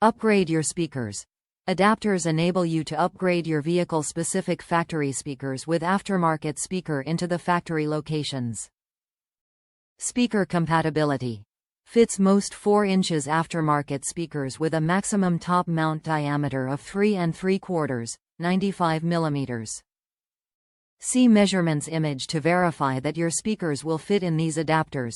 Upgrade your speakers. Adapters enable you to upgrade your vehicle-specific factory speakers with aftermarket speaker into the factory locations. Speaker compatibility. Fits most 4 inches aftermarket speakers with a maximum top mount diameter of 3 3/4, 95 mm. See measurements image to verify that your speakers will fit in these adapters.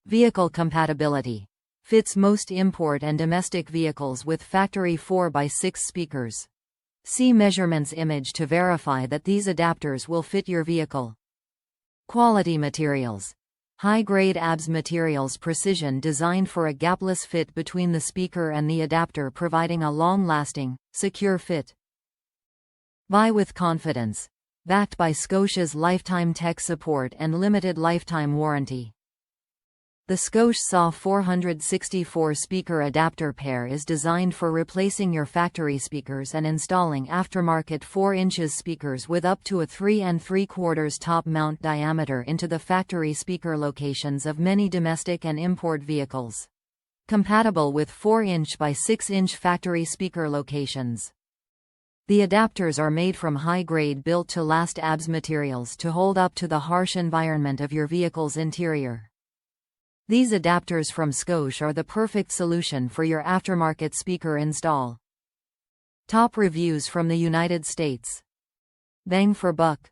Vehicle compatibility. Fits most import and domestic vehicles with factory 4x6 speakers. See measurements image to verify that these adapters will fit your vehicle. Quality materials. High-grade ABS materials, precision designed for a gapless fit between the speaker and the adapter, providing a long-lasting, secure fit. Buy with confidence. Backed by Scosche's lifetime tech support and limited lifetime warranty. The Scosche SAW 464 speaker adapter pair is designed for replacing your factory speakers and installing aftermarket 4 inches speakers with up to a 3 3/4 top mount diameter into the factory speaker locations of many domestic and import vehicles. Compatible with 4-inch by 6-inch factory speaker locations. The adapters are made from high-grade built-to-last ABS materials to hold up to the harsh environment of your vehicle's interior. These adapters from Scosche are the perfect solution for your aftermarket speaker install. Top reviews from the United States. Bang for buck.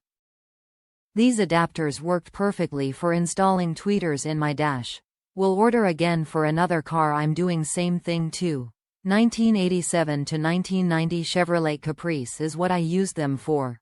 These adapters worked perfectly for installing tweeters in my dash. Will order again for another car I'm doing same thing too. 1987 to 1990 Chevrolet Caprice is what I used them for.